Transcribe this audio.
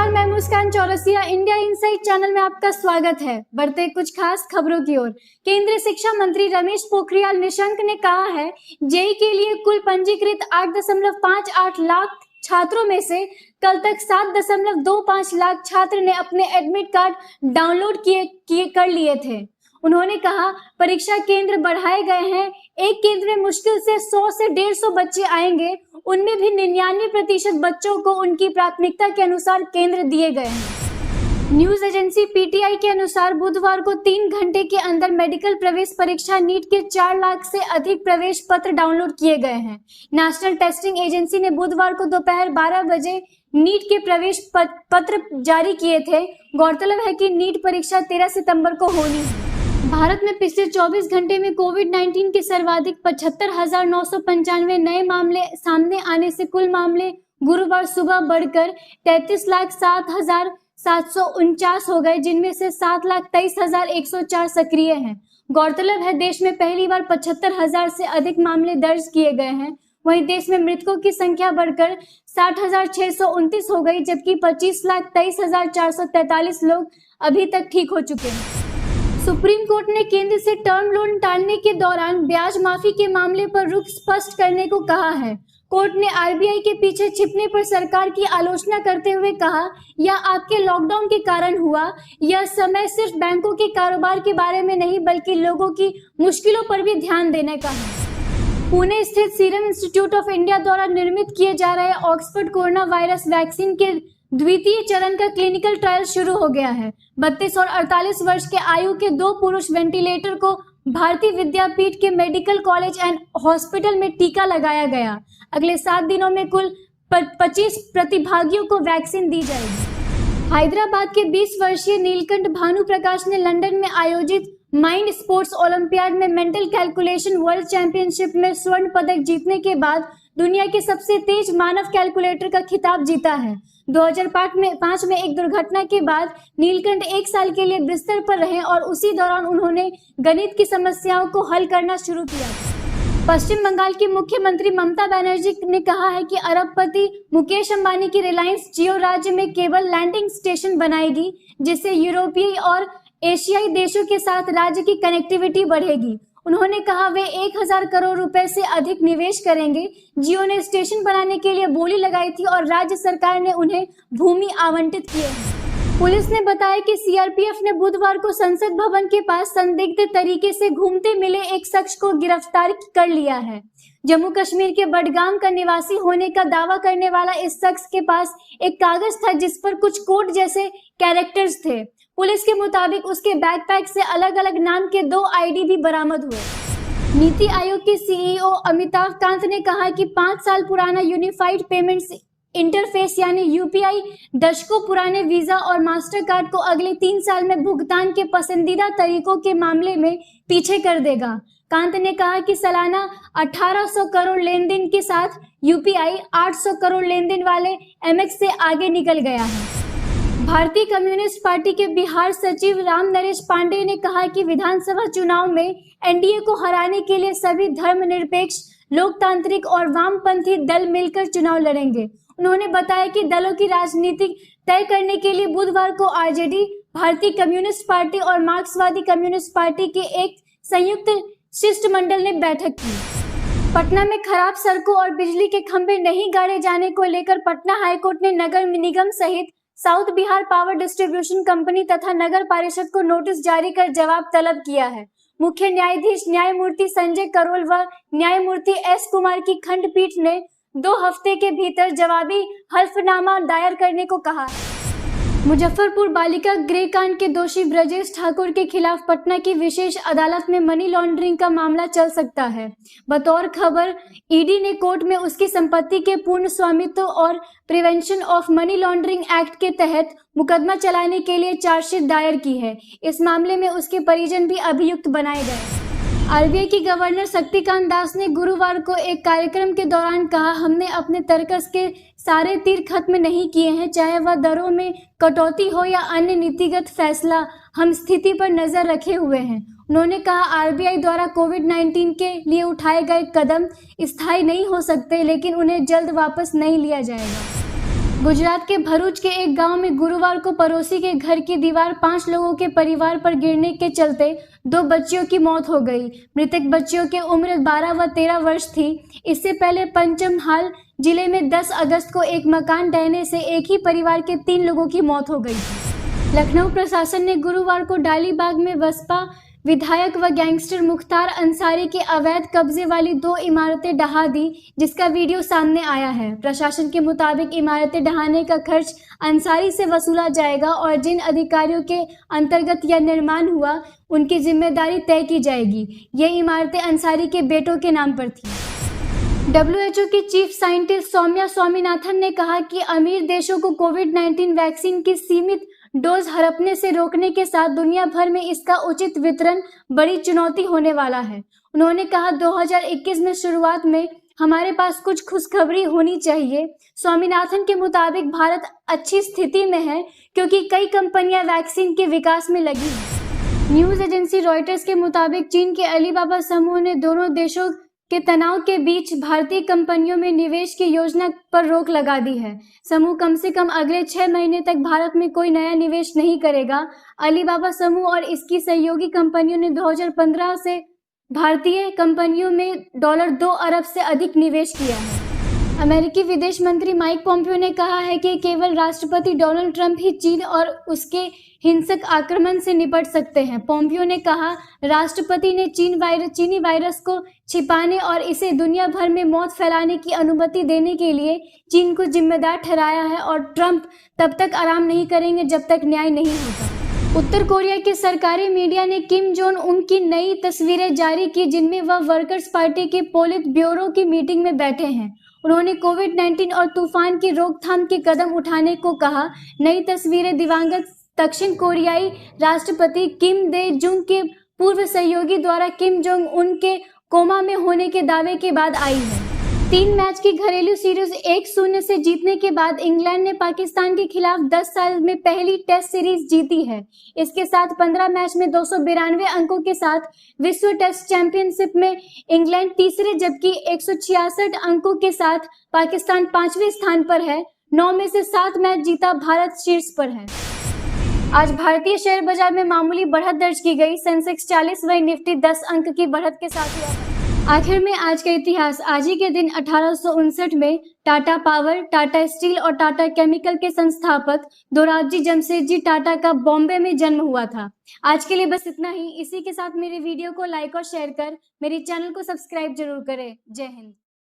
नमस्कार, मैं मुस्कान Chaurasia. India insight channel में आपका स्वागत है। बढ़ते कुछ खास खबरों की ओर। केंद्रीय शिक्षा मंत्री रमेश पोखरियाल निशंक ने कहा है, जेईई के लिए कुल पंजीकृत 8.58 लाख छात्रों में से कल तक 7.25 लाख छात्र ने अपने एडमिट कार्ड डाउनलोड कर लिए थे। उन्होंने कहा, परीक्षा केंद्र बढ़ाए गए हैं। एक केंद्र में मुश्किल से 100 से 150 बच्चे आएंगे। उनमें भी 99% बच्चों को उनकी प्राथमिकता के अनुसार केंद्र दिए गए हैं। न्यूज एजेंसी पीटीआई के अनुसार बुधवार को 3 घंटे के अंदर मेडिकल प्रवेश परीक्षा नीट के 4 लाख से अधिक प्रवेश पत्र डाउनलोड किए गए हैं। नेशनल टेस्टिंग एजेंसी ने बुधवार को दोपहर 12 बजे नीट के प्रवेश पत्र जारी किए थे। गौरतलब है कि नीट परीक्षा 13 सितंबर को होनी है। भारत में पिछले 24 घंटे में कोविड-19 के सर्वाधिक 75,995 नए मामले सामने आने से कुल मामले गुरुवार सुबह बढ़कर 33,07,749 हो गए, जिनमें से 7,23,104 सक्रिय हैं। गौरतलब है, देश में पहली बार 75,000 से अधिक मामले दर्ज किए गए हैं। वहीं देश में मृतकों की संख्या बढ़कर 60,629 हो गई, जबकि 25,23,443 लोग अभी तक ठीक हो चुके हैं। सुप्रीम कोर्ट ने केंद्र से टर्म लोन टालने के दौरान ब्याज माफी के मामले पर रुख स्पष्ट करने को कहा है। कोर्ट ने आरबीआई के पीछे छिपने पर सरकार की आलोचना करते हुए कहा, यह आपके लॉकडाउन के कारण हुआ। यह समय सिर्फ बैंकों के कारोबार के बारे में नहीं, बल्कि लोगों की मुश्किलों पर भी ध्यान देने का है। पुणे स्थित सीरम इंस्टीट्यूट ऑफ इंडिया द्वारा निर्मित किए जा रहे ऑक्सफोर्ड कोरोना वायरस वैक्सीन के द्वितीय चरण का क्लिनिकल ट्रायल शुरू हो गया है। 32 और 48 वर्ष के आयु के 2 पुरुष वेंटिलेटर को भारतीय विद्यापीठ के मेडिकल कॉलेज एंड हॉस्पिटल में टीका लगाया गया। अगले 7 दिनों में कुल 25 प्रतिभागियों को वैक्सीन दी जाएगी। हैदराबाद के 20 वर्षीय नीलकंठ भानु प्रकाश ने लंदन में आयोजित माइंड स्पोर्ट्स ओलंपियाड में मेंटल कैलकुलेशन वर्ल्ड चैंपियनशिप में स्वर्ण पदक जीतने के बाद दुनिया के सबसे तेज मानव कैलकुलेटर का खिताब जीता है। 2005 में एक दुर्घटना के बाद नीलकंठ 1 साल के लिए बिस्तर पर रहे और उसी दौरान उन्होंने गणित की समस्याओं को हल करना शुरू किया। पश्चिम बंगाल की मुख्यमंत्री ममता बनर्जी ने कहा है कि अरबपति मुकेश अंबानी की रिलायंस जियो राज्य में केबल लैंडिंग स्टेशन बनाएगी, जिससे यूरोपीय और एशियाई देशों के साथ राज्य की कनेक्टिविटी बढ़ेगी। उन्होंने कहा, वे 1,000 करोड़ रुपए से अधिक निवेश करेंगे। जियो ने स्टेशन बनाने के लिए बोली लगाई थी और राज्य सरकार ने उन्हें भूमि आवंटित की है। पुलिस ने बताया कि सीआरपीएफ ने बुधवार को संसद भवन के पास संदिग्ध तरीके से घूमते मिले एक शख्स को गिरफ्तार कर लिया है। जम्मू कश्मीर के बडगाम का निवासी होने का दावा करने वाला इस शख्स के पास एक कागज था जिस पर कुछ कोड जैसे कैरेक्टर्स थे। पुलिस के मुताबिक उसके बैकपैक से अलग अलग नाम के 2 आईडी भी बरामद हुए। नीति आयोग के सीईओ अमिताभ कांत ने कहा कि 5 साल पुराना यूनिफाइड पेमेंट्स इंटरफेस यानी यूपीआई दशकों पुराने वीजा और मास्टर कार्ड को अगले 3 साल में भुगतान के पसंदीदा तरीकों के मामले में पीछे कर देगा। कांत ने कहा कि सालाना 1800 करोड़ लेन देन के साथ यूपीआई 800 करोड़ लेन देन वाले एमएक्स से आगे निकल गया है। भारतीय कम्युनिस्ट पार्टी के बिहार सचिव राम नरेश पांडेय ने कहा कि विधानसभा चुनाव में एनडीए को हराने के लिए सभी धर्मनिरपेक्ष, लोकतांत्रिक और वामपंथी दल मिलकर चुनाव लड़ेंगे। उन्होंने बताया कि दलों की राजनीति तय करने के लिए बुधवार को आरजेडी, भारतीय कम्युनिस्ट पार्टी और मार्क्सवादी कम्युनिस्ट पार्टी के एक संयुक्त शिष्टमंडल ने बैठक की। पटना में खराब सड़कों और बिजली के खंभे नहीं गाड़े जाने को लेकर पटना हाईकोर्ट ने नगर निगम सहित south Bihar power distribution company तथा नगर पारिषद को नोटिस जारी कर जवाब तलब किया है। मुख्य न्यायाधीश न्यायमूर्ति संजय करोल व न्यायमूर्ति एस कुमार की खंडपीठ ने 2 हफ्ते के भीतर जवाबी हल्फनामा दायर करने को कहा है। मुजफ्फरपुर बालिका गृह कांड के दोषी ब्रजेश ठाकुर के खिलाफ पटना की विशेष अदालत में मनी लॉन्ड्रिंग का मामला चल सकता है। बतौर खबर, ईडी ने कोर्ट में उसकी संपत्ति के पूर्ण स्वामित्व और prevention of money laundering act के तहत मुकदमा चलाने के लिए चार्जशीट दायर की है। इस मामले में उसके परिजन भी अभियुक्त बनाए गए। आरबीआई की गवर्नर शक्तिकांत दास ने गुरुवार को एक कार्यक्रम के दौरान कहा, हमने अपने तर्कस के सारे तीर खत्म नहीं किए हैं, चाहे वह दरों में कटौती हो या अन्य नीतिगत फैसला, हम स्थिति पर नजर रखे हुए हैं। उन्होंने कहा, आरबीआई द्वारा कोविड-19 के लिए उठाए गए कदम स्थायी नहीं हो सकते, लेकिन उन्हें जल्द वापस नहीं लिया जाएगा। गुजरात के भरूच के एक गांव में गुरुवार को पड़ोसी के घर की दीवार 5 लोगों के परिवार पर गिरने के चलते 2 बच्चियों की मौत हो गई। मृतक बच्चियों की उम्र 12 व 13 वर्ष थी। इससे पहले पंचमहाल जिले में 10 अगस्त को एक मकान ढहने से एक ही परिवार के 3 लोगों की मौत हो गई। लखनऊ प्रशासन ने गुरुवार को डालीबाग में बसपा विधायक व गैंगस्टर मुख्तार अंसारी के अवैध कब्जे वाली 2 इमारतें ढहा दी, जिसका वीडियो सामने आया है। प्रशासन के मुताबिक इमारतें ढहाने का खर्च अंसारी से वसूला जाएगा और जिन अधिकारियों के अंतर्गत यह निर्माण हुआ उनकी जिम्मेदारी तय की जाएगी। ये इमारतें अंसारी के बेटों के नाम पर थी। WHO की चीफ साइंटिस्ट सौम्या स्वामीनाथन ने कहा कि अमीर देशों को कोविड-19 वैक्सीन की सीमित डोज हड़पने से रोकने के साथ दुनिया भर में इसका उचित वितरण बड़ी चुनौती होने वाला है। उन्होंने कहा 2021 में शुरुआत में हमारे पास कुछ खुशखबरी होनी चाहिए। स्वामीनाथन के मुताबिक भारत अच्छी स्थिति में है क्योंकि कई कंपनियां वैक्सीन के विकास में लगी हैं। न्यूज एजेंसी रॉयटर्स के मुताबिक चीन के अलीबाबा समूह ने दोनों देशों के तनाव के बीच भारतीय कंपनियों में निवेश की योजना पर रोक लगा दी है। समूह कम से कम अगले 6 महीने तक भारत में कोई नया निवेश नहीं करेगा। अलीबाबा समूह और इसकी सहयोगी कंपनियों ने 2015 से भारतीय कंपनियों में $2 अरब से अधिक निवेश किया है। अमेरिकी विदेश मंत्री माइक पोम्पियो ने कहा है कि केवल राष्ट्रपति डोनाल्ड ट्रंप ही चीन और उसके हिंसक आक्रमण से निपट सकते हैं। पोम्पियो ने कहा, राष्ट्रपति ने चीनी वायरस को छिपाने और इसे दुनिया भर में मौत फैलाने की अनुमति देने के लिए चीन को जिम्मेदार ठहराया है और ट्रंप तब तक आराम नहीं करेंगे जब तक न्याय नहीं होता। उत्तर कोरिया के सरकारी मीडिया ने किम जोंग उन की नई तस्वीरें जारी की जिनमें वह वर्कर्स पार्टी के पोलित ब्यूरो की मीटिंग में बैठे हैं। उन्होंने कोविड-19 और तूफान की रोकथाम के कदम उठाने को कहा। नई तस्वीरें दिवंगत दक्षिण कोरियाई राष्ट्रपति किम दे जुंग के पूर्व सहयोगी द्वारा किम जोंग उन के कोमा में होने के दावे के बाद आई है। 3 मैच की घरेलू सीरीज 1-0 से जीतने के बाद इंग्लैंड ने पाकिस्तान के खिलाफ 10 साल में पहली टेस्ट सीरीज जीती है। इसके साथ 15 मैच में 292 अंकों के साथ विश्व टेस्ट चैंपियनशिप में इंग्लैंड तीसरे जबकि 166 अंकों के साथ पाकिस्तान 5वें स्थान पर है। 9 में से 7 मैच जीता भारत शीर्ष पर है। आज भारतीय शेयर बाजार में मामूली बढ़त दर्ज की गई। सेंसेक्स 40 वहीं निफ्टी 10 अंक की बढ़त के साथ हुआ। आखिर में आज का इतिहास। आज ही के दिन 1859 में टाटा पावर, टाटा स्टील और टाटा केमिकल के संस्थापक दोराबजी जमशेदजी टाटा का बॉम्बे में जन्म हुआ था। आज के लिए बस इतना ही। इसी के साथ मेरे वीडियो को लाइक और शेयर कर मेरे चैनल को सब्सक्राइब जरूर करें। जय हिंद।